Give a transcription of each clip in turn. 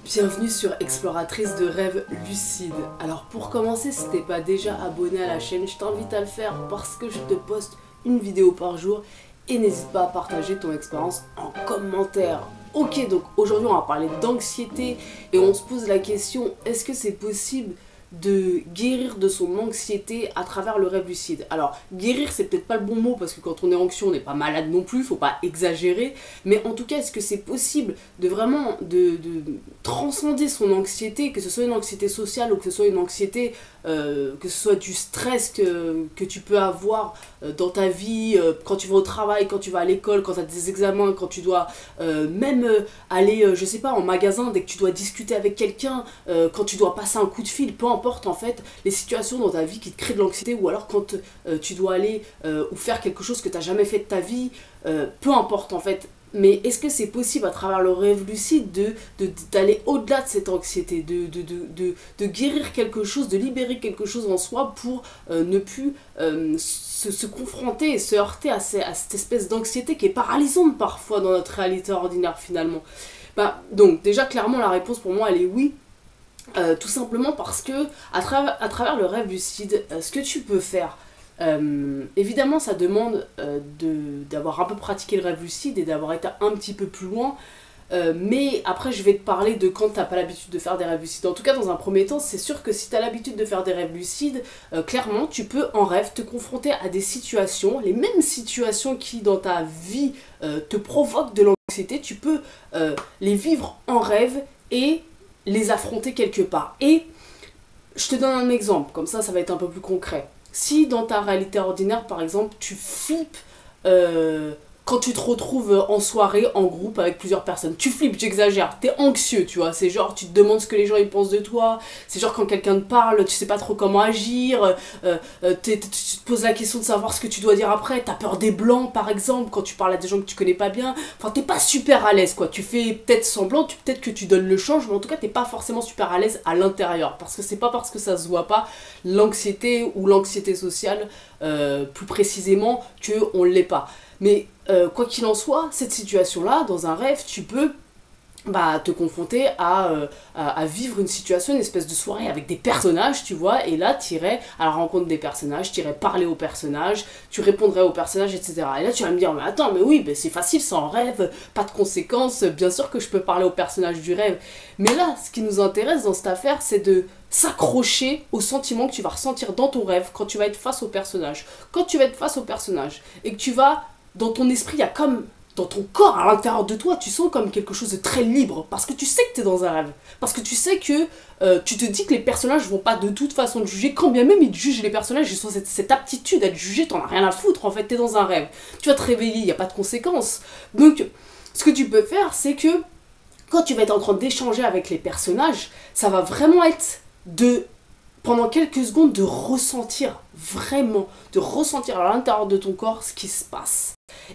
Bienvenue sur Exploratrice de rêves lucides. Alors pour commencer, si t'es pas déjà abonné à la chaîne, je t'invite à le faire parce que je te poste une vidéo par jour et n'hésite pas à partager ton expérience en commentaire. Ok, donc aujourd'hui on va parler d'anxiété et on se pose la question, est-ce que c'est possible de guérir de son anxiété à travers le rêve lucide? Alors, guérir, c'est peut-être pas le bon mot parce que quand on est anxieux, on n'est pas malade non plus, faut pas exagérer. Mais en tout cas, est-ce que c'est possible de vraiment de transcender son anxiété, que ce soit une anxiété sociale ou que ce soit une anxiété, que ce soit du stress que tu peux avoir dans ta vie, quand tu vas au travail, quand tu vas à l'école, quand tu as des examens, quand tu dois même aller, je sais pas, en magasin, dès que tu dois discuter avec quelqu'un, quand tu dois passer un coup de fil, peu importe en fait les situations dans ta vie qui te créent de l'anxiété, ou alors quand tu dois aller ou faire quelque chose que tu n'as jamais fait de ta vie, peu importe en fait. Mais est-ce que c'est possible à travers le rêve lucide d'aller au-delà de cette anxiété, de guérir quelque chose, de libérer quelque chose en soi pour ne plus se confronter et se heurter à cette espèce d'anxiété qui est paralysante parfois dans notre réalité ordinaire finalement? Donc déjà clairement la réponse pour moi elle est oui. Tout simplement parce que à travers le rêve lucide, ce que tu peux faire, évidemment ça demande d'avoir un peu pratiqué le rêve lucide et d'avoir été un petit peu plus loin, mais après je vais te parler de quand tu n'as pas l'habitude de faire des rêves lucides. En tout cas dans un premier temps, c'est sûr que si tu as l'habitude de faire des rêves lucides, clairement tu peux en rêve te confronter à des situations, les mêmes situations qui dans ta vie te provoquent de l'anxiété, tu peux les vivre en rêve et les affronter quelque part. Et je te donne un exemple, comme ça va être un peu plus concret. Si dans ta réalité ordinaire, par exemple, tu flippes quand tu te retrouves en soirée, en groupe, avec plusieurs personnes. Tu flippes, j'exagère, t'es anxieux, tu vois. C'est genre, tu te demandes ce que les gens ils pensent de toi. C'est genre, quand quelqu'un te parle, tu sais pas trop comment agir. Tu te poses la question de savoir ce que tu dois dire après. T'as peur des blancs, par exemple, quand tu parles à des gens que tu connais pas bien. Enfin, t'es pas super à l'aise, quoi. Tu fais peut-être semblant, peut-être que tu donnes le change, mais en tout cas, t'es pas forcément super à l'aise à l'intérieur. Parce que c'est pas parce que ça se voit pas, l'anxiété ou l'anxiété sociale, plus précisément, qu'on l'est pas. Mais quoi qu'il en soit, cette situation-là, dans un rêve, tu peux te confronter à vivre une situation, une espèce de soirée avec des personnages, tu vois, et là, tu irais à la rencontre des personnages, tu irais parler aux personnages, tu répondrais aux personnages, etc. Et là, tu vas me dire, mais attends, mais oui, c'est facile, c'est en rêve, pas de conséquences, bien sûr que je peux parler aux personnages du rêve. Mais là, ce qui nous intéresse dans cette affaire, c'est de s'accrocher aux sentiments que tu vas ressentir dans ton rêve quand tu vas être face au personnage. Quand tu vas être face au personnage et que tu vas, dans ton esprit, il y a comme, dans ton corps, à l'intérieur de toi, tu sens comme quelque chose de très libre, parce que tu sais que tu es dans un rêve, parce que tu sais que tu te dis que les personnages vont pas de toute façon te juger, quand bien même ils te jugent, les personnages, ils ont cette aptitude à te juger, t'en as rien à foutre, en fait, t'es dans un rêve. Tu vas te réveiller, il n'y a pas de conséquences. Donc, ce que tu peux faire, c'est que, quand tu vas être en train d'échanger avec les personnages, ça va vraiment être pendant quelques secondes, de ressentir, vraiment, de ressentir à l'intérieur de ton corps ce qui se passe.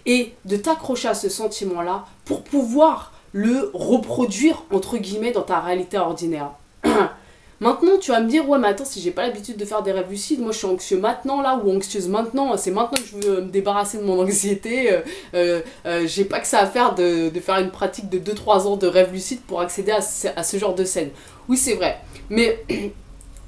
Et de t'accrocher à ce sentiment-là pour pouvoir le reproduire, entre guillemets, dans ta réalité ordinaire. Maintenant, tu vas me dire, ouais, mais attends, si j'ai pas l'habitude de faire des rêves lucides, moi je suis anxieux maintenant, là, ou anxieuse maintenant, c'est maintenant que je veux me débarrasser de mon anxiété, j'ai pas que ça à faire de faire une pratique de 2-3 ans de rêves lucides pour accéder à ce genre de scène. Oui, c'est vrai, mais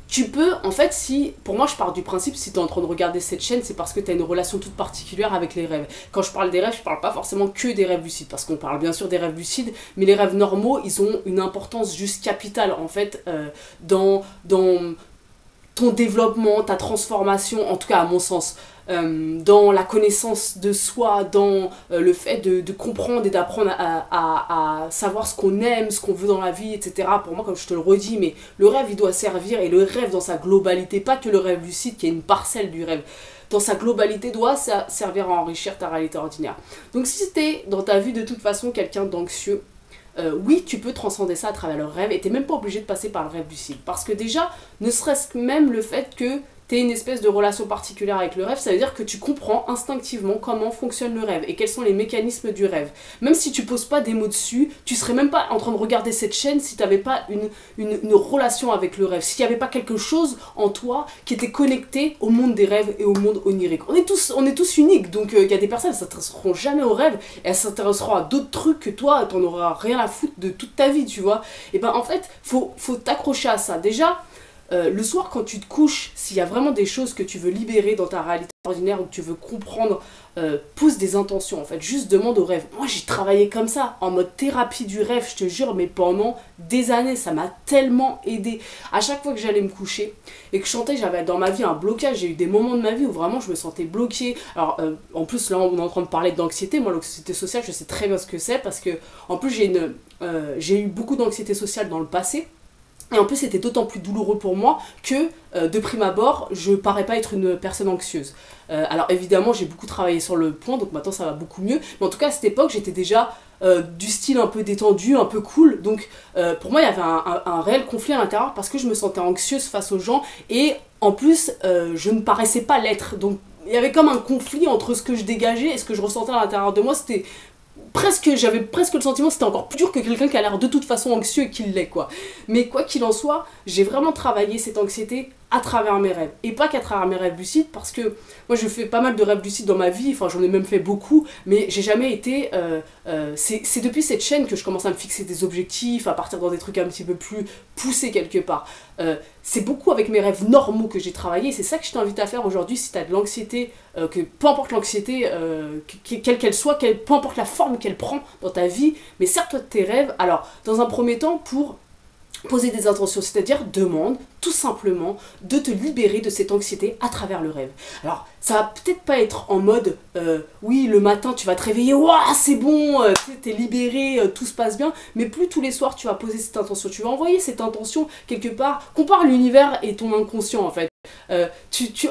tu peux, en fait, pour moi je pars du principe, si tu es en train de regarder cette chaîne, c'est parce que tu as une relation toute particulière avec les rêves. Quand je parle des rêves, je parle pas forcément que des rêves lucides, parce qu'on parle bien sûr des rêves lucides, mais les rêves normaux, ils ont une importance juste capitale, en fait, dans ton développement, ta transformation, en tout cas à mon sens, dans la connaissance de soi, dans le fait de comprendre et d'apprendre à savoir ce qu'on aime, ce qu'on veut dans la vie, etc. Pour moi, comme je te le redis, mais le rêve, il doit servir, et le rêve dans sa globalité, pas que le rêve lucide qui est une parcelle du rêve, dans sa globalité doit servir à enrichir ta réalité ordinaire. Donc si tu es dans ta vie de toute façon quelqu'un d'anxieux, oui, tu peux transcender ça à travers le rêve, et t'es même pas obligé de passer par le rêve lucide. Parce que déjà, ne serait-ce que même le fait que tu une espèce de relation particulière avec le rêve, ça veut dire que tu comprends instinctivement comment fonctionne le rêve et quels sont les mécanismes du rêve. Même si tu poses pas des mots dessus, tu serais même pas en train de regarder cette chaîne si tu n'avais pas une relation avec le rêve, s'il n'y avait pas quelque chose en toi qui était connecté au monde des rêves et au monde onirique. On est tous uniques, donc il y a des personnes qui ne s'intéresseront jamais aux rêves et elles s'intéresseront à d'autres trucs que toi, t'en auras rien à foutre de toute ta vie, tu vois. Et ben en fait, faut t'accrocher à ça. Déjà, le soir quand tu te couches, s'il y a vraiment des choses que tu veux libérer dans ta réalité ordinaire ou que tu veux comprendre, pose des intentions en fait, juste demande au rêve. Moi j'ai travaillé comme ça, en mode thérapie du rêve, je te jure, mais pendant des années, ça m'a tellement aidé. À chaque fois que j'allais me coucher et que je sentais que j'avais dans ma vie un blocage, j'ai eu des moments de ma vie où vraiment je me sentais bloquée. Alors en plus là on est en train de parler d'anxiété, moi l'anxiété sociale je sais très bien ce que c'est parce que en plus j'ai eu beaucoup d'anxiété sociale dans le passé. Et en plus, c'était d'autant plus douloureux pour moi que, de prime abord, je parais pas être une personne anxieuse. Alors évidemment, j'ai beaucoup travaillé sur le point, donc maintenant ça va beaucoup mieux. Mais en tout cas, à cette époque, j'étais déjà du style un peu détendu, un peu cool. Donc pour moi, il y avait un réel conflit à l'intérieur parce que je me sentais anxieuse face aux gens. Et en plus, je ne paraissais pas l'être. Donc il y avait comme un conflit entre ce que je dégageais et ce que je ressentais à l'intérieur de moi. J'avais presque le sentiment que c'était encore plus dur que quelqu'un qui a l'air de toute façon anxieux et qui l'est, quoi. Mais quoi qu'il en soit, j'ai vraiment travaillé cette anxiété à travers mes rêves. Et pas qu'à travers mes rêves lucides, parce que moi je fais pas mal de rêves lucides dans ma vie, enfin j'en ai même fait beaucoup, mais j'ai jamais été... c'est depuis cette chaîne que je commence à me fixer des objectifs, à partir dans des trucs un petit peu plus poussés quelque part. C'est beaucoup avec mes rêves normaux que j'ai travaillé, c'est ça que je t'invite à faire aujourd'hui si tu as de l'anxiété, que peu importe l'anxiété, quelle qu'elle soit, peu importe la forme qu'elle prend dans ta vie, mais sers-toi de tes rêves. Alors, dans un premier temps, pour poser des intentions, c'est-à-dire demande tout simplement de te libérer de cette anxiété à travers le rêve. Alors ça va peut-être pas être en mode oui le matin tu vas te réveiller, waouh c'est bon, t'es libéré, tout se passe bien, mais plus tous les soirs tu vas poser cette intention, tu vas envoyer cette intention quelque part, compare l'univers et ton inconscient en fait.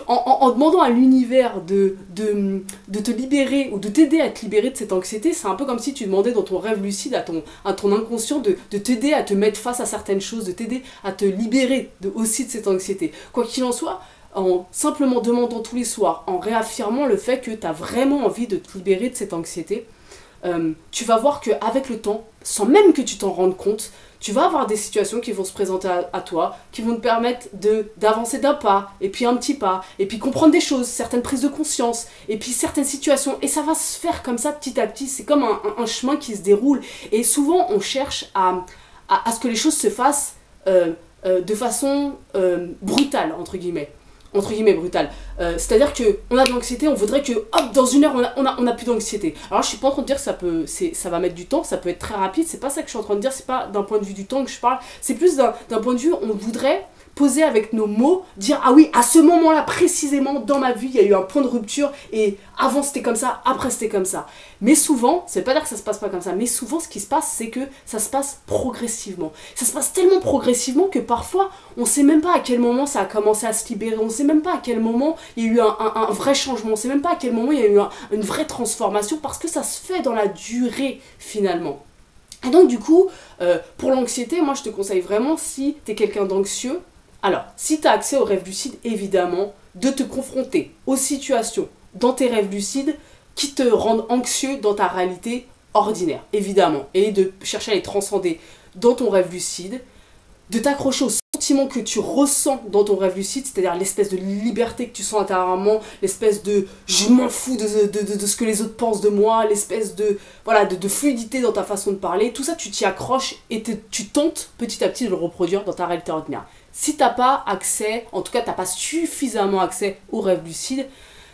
En demandant à l'univers de te libérer ou de t'aider à te libérer de cette anxiété, c'est un peu comme si tu demandais dans ton rêve lucide à ton inconscient de t'aider à te mettre face à certaines choses, de t'aider à te libérer aussi de cette anxiété. Quoi qu'il en soit, en simplement demandant tous les soirs, en réaffirmant le fait que tu as vraiment envie de te libérer de cette anxiété, tu vas voir qu'avec le temps, sans même que tu t'en rendes compte, tu vas avoir des situations qui vont se présenter à toi, qui vont te permettre d'avancer d'un pas, et puis un petit pas, et puis comprendre des choses, certaines prises de conscience, et puis certaines situations, et ça va se faire comme ça petit à petit, c'est comme un chemin qui se déroule, et souvent on cherche à ce que les choses se fassent de façon brutale, entre guillemets brutale. C'est-à-dire qu'on a de l'anxiété, on voudrait que, hop, dans une heure, on a plus d'anxiété. Alors je suis pas en train de dire que ça va mettre du temps, ça peut être très rapide, c'est pas ça que je suis en train de dire, c'est pas d'un point de vue du temps que je parle, c'est plus d'un point de vue, on voudrait poser avec nos mots, dire ah oui, à ce moment-là précisément dans ma vie, il y a eu un point de rupture et avant c'était comme ça, après c'était comme ça. Mais souvent, ça veut pas dire que ça se passe pas comme ça, mais souvent ce qui se passe, c'est que ça se passe progressivement. Ça se passe tellement progressivement que parfois, on sait même pas à quel moment ça a commencé à se libérer, on sait même pas à quel moment il y a eu un vrai changement, on sait même pas à quel moment il y a eu une vraie transformation parce que ça se fait dans la durée finalement. Et donc du coup, pour l'anxiété, moi je te conseille vraiment, si t'es quelqu'un d'anxieux, alors, si tu as accès aux rêves lucides, évidemment, de te confronter aux situations dans tes rêves lucides qui te rendent anxieux dans ta réalité ordinaire, évidemment, et de chercher à les transcender dans ton rêve lucide, de t'accrocher aux sentiments que tu ressens dans ton rêve lucide, c'est-à-dire l'espèce de liberté que tu sens intérieurement, l'espèce de je m'en fous de ce que les autres pensent de moi, l'espèce de fluidité dans ta façon de parler, tout ça tu t'y accroches et tu tentes petit à petit de le reproduire dans ta réalité ordinaire. Si t'as pas accès, en tout cas t'as pas suffisamment accès aux rêves lucides,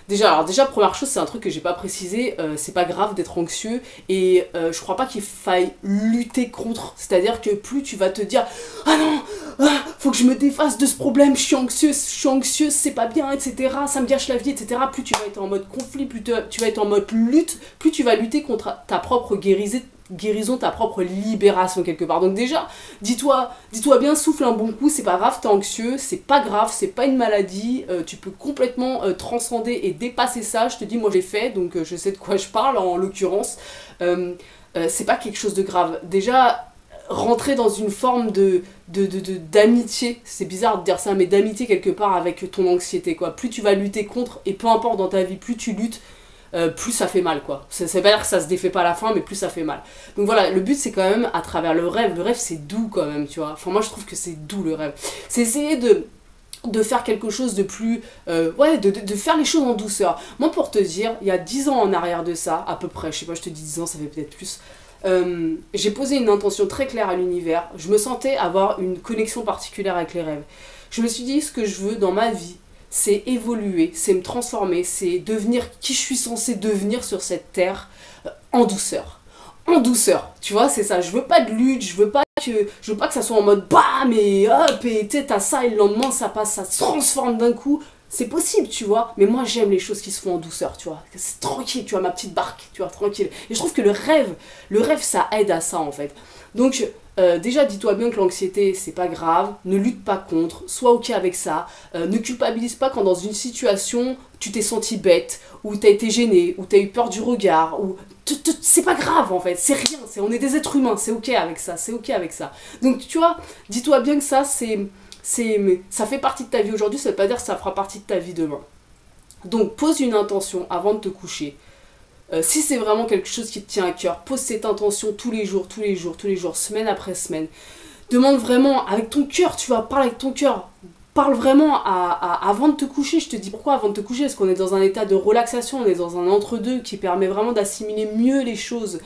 déjà première chose, c'est un truc que j'ai pas précisé, c'est pas grave d'être anxieux et je crois pas qu'il faille lutter contre, c'est-à-dire que plus tu vas te dire ah non, faut que je me défasse de ce problème, je suis anxieuse, c'est pas bien, etc., ça me gâche la vie, etc., plus tu vas être en mode conflit, plus tu vas être en mode lutte, plus tu vas lutter contre ta propre guérison, ta propre libération quelque part. Donc déjà, dis-toi bien, souffle un bon coup, c'est pas grave, t'es anxieux, c'est pas grave, c'est pas une maladie, tu peux complètement transcender et dépasser ça, je te dis, moi j'ai fait, donc je sais de quoi je parle en l'occurrence, c'est pas quelque chose de grave. Déjà, rentrer dans une forme d'amitié, c'est bizarre de dire ça, mais d'amitié quelque part avec ton anxiété, quoi. Plus tu vas lutter contre, et peu importe dans ta vie, plus tu luttes, plus ça fait mal, quoi. Ça veut pas dire que ça se défait pas à la fin, mais plus ça fait mal. Donc voilà, le but c'est quand même à travers le rêve c'est doux quand même, tu vois. Enfin moi je trouve que c'est doux le rêve. C'est essayer de faire quelque chose de plus... ouais, de faire les choses en douceur. Moi pour te dire, il y a 10 ans en arrière de ça, à peu près, je sais pas, je te dis 10 ans, ça fait peut-être plus... j'ai posé une intention très claire à l'univers. Je me sentais avoir une connexion particulière avec les rêves. Je me suis dit, ce que je veux dans ma vie, c'est évoluer, c'est me transformer, c'est devenir qui je suis censée devenir sur cette terre en douceur. En douceur, tu vois, c'est ça. Je veux pas de lutte, je veux pas que ça soit en mode bam et hop, et tu sais, t'as ça et le lendemain ça passe, ça se transforme d'un coup. C'est possible, tu vois, mais moi j'aime les choses qui se font en douceur, tu vois. C'est tranquille, tu vois, ma petite barque, tu vois, tranquille. Et je trouve que le rêve ça aide à ça en fait. Donc déjà dis-toi bien que l'anxiété c'est pas grave, ne lutte pas contre, sois ok avec ça, ne culpabilise pas quand dans une situation tu t'es senti bête, ou t'as été gêné, ou t'as eu peur du regard, ou c'est pas grave en fait, c'est rien, on est des êtres humains, c'est ok avec ça, c'est ok avec ça. Donc tu vois, dis-toi bien que ça ça fait partie de ta vie aujourd'hui, ça veut pas dire que ça fera partie de ta vie demain. Donc pose une intention avant de te coucher. Si c'est vraiment quelque chose qui te tient à cœur, pose cette intention tous les jours, semaine après semaine. Demande vraiment avec ton cœur, tu vas parler avec ton cœur. Parle vraiment avant de te coucher. Je te dis pourquoi avant de te coucher, parce qu'on est dans un état de relaxation, on est dans un entre-deux qui permet vraiment d'assimiler mieux les choses,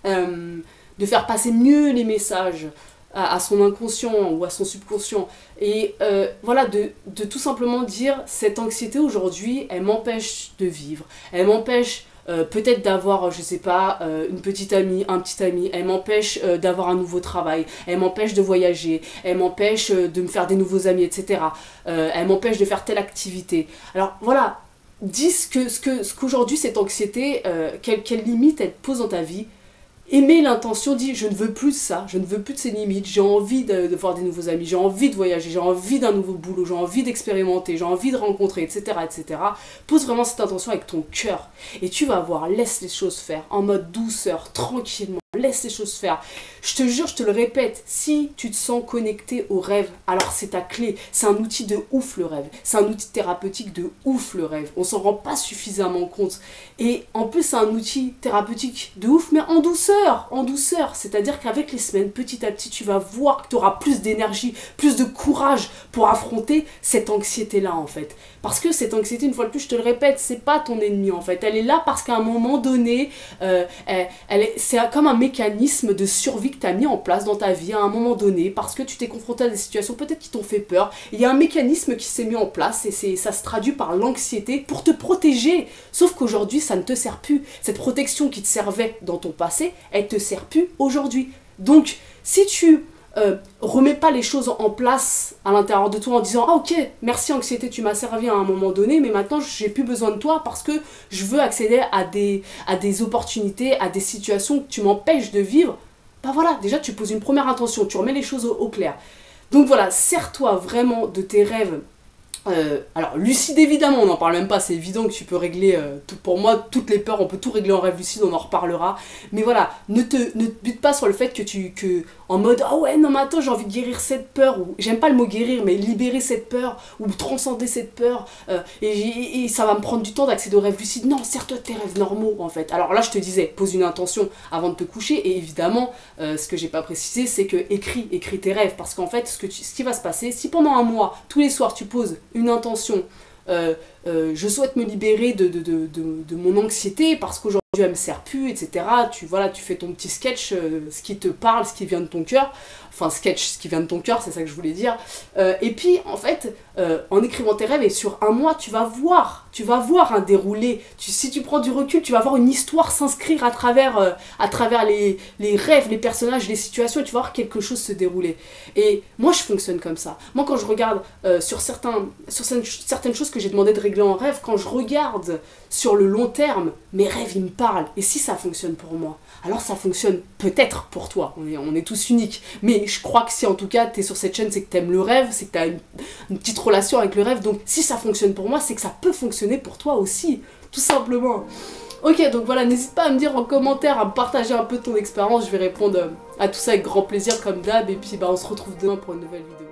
de faire passer mieux les messages à son inconscient ou à son subconscient. Et voilà, de tout simplement dire, cette anxiété aujourd'hui, elle m'empêche de vivre, elle m'empêche peut-être d'avoir, je sais pas, une petite amie, un petit ami, elle m'empêche d'avoir un nouveau travail, elle m'empêche de voyager, elle m'empêche de me faire des nouveaux amis, etc. Elle m'empêche de faire telle activité. Alors voilà, dis ce qu'aujourd'hui cette anxiété, quelle limite elle te pose dans ta vie. Aimer l'intention, dit je ne veux plus de ça, je ne veux plus de ces limites, j'ai envie de voir des nouveaux amis, j'ai envie de voyager, j'ai envie d'un nouveau boulot, j'ai envie d'expérimenter, j'ai envie de rencontrer, etc., etc. Pose vraiment cette intention avec ton cœur et tu vas voir, laisse les choses faire, en mode douceur, tranquillement, laisse les choses faire. Je te jure, je te le répète, si tu te sens connecté au rêve, alors c'est ta clé, c'est un outil de ouf le rêve, c'est un outil thérapeutique de ouf le rêve, on s'en rend pas suffisamment compte. Et en plus c'est un outil thérapeutique de ouf, mais en douceur, c'est-à-dire qu'avec les semaines, petit à petit, tu vas voir que tu auras plus d'énergie, plus de courage pour affronter cette anxiété-là, en fait. Parce que cette anxiété, une fois de plus, je te le répète, c'est pas ton ennemi, en fait. Elle est là parce qu'à un moment donné, c'est comme un mécanisme de survie que tu as mis en place dans ta vie à un moment donné, parce que tu t'es confronté à des situations peut-être qui t'ont fait peur. Il y a un mécanisme qui s'est mis en place et ça se traduit par l'anxiété pour te protéger. Sauf qu'aujourd'hui, ça ne te sert plus. Cette protection qui te servait dans ton passé, elle te sert plus aujourd'hui. Donc, si tu remets pas les choses en place à l'intérieur de toi en disant ah ok, merci anxiété, tu m'as servi à un moment donné, mais maintenant j'ai plus besoin de toi parce que je veux accéder à des opportunités, à des situations que tu m'empêches de vivre, bah voilà, déjà tu poses une première intention, tu remets les choses au clair. Donc voilà, sers-toi vraiment de tes rêves. Alors lucide évidemment, on n'en parle même pas, c'est évident que tu peux régler, pour moi toutes les peurs, on peut tout régler en rêve lucide, on en reparlera, mais voilà, ne te bute pas sur le fait que en mode ah ouais non mais attends j'ai envie de guérir cette peur, ou j'aime pas le mot guérir mais libérer cette peur, ou transcender cette peur, et ça va me prendre du temps d'accéder au rêve lucide. Non, sers-toi de tes rêves normaux en fait. Alors là je te disais, pose une intention avant de te coucher, et évidemment ce que j'ai pas précisé c'est que écris tes rêves, parce qu'en fait ce qui va se passer, si pendant un mois, tous les soirs tu poses une intention, je souhaite me libérer de mon anxiété parce qu'aujourd'hui elle me sert plus, etc. Tu fais ton petit sketch, ce qui te parle, ce qui vient de ton cœur, enfin sketch, ce qui vient de ton cœur, c'est ça que je voulais dire. Et puis en fait, en écrivant tes rêves, et sur un mois, tu vas voir un déroulé. Si tu prends du recul, tu vas voir une histoire s'inscrire à travers les rêves, les personnages, les situations, et tu vas voir quelque chose se dérouler. Et moi, je fonctionne comme ça. Moi, quand je regarde sur certaines choses que j'ai demandé de régler en rêve, quand je regarde sur le long terme, mes rêves, ils me parlent. Et si ça fonctionne pour moi, alors ça fonctionne peut-être pour toi. On est tous uniques. Mais je crois que si en tout cas tu es sur cette chaîne, c'est que tu aimes le rêve, c'est que tu as une petite relation avec le rêve. Donc si ça fonctionne pour moi, c'est que ça peut fonctionner pour toi aussi. Tout simplement. Ok, donc voilà, n'hésite pas à me dire en commentaire, à me partager un peu ton expérience, je vais répondre à tout ça avec grand plaisir comme d'hab, et puis bah on se retrouve demain pour une nouvelle vidéo.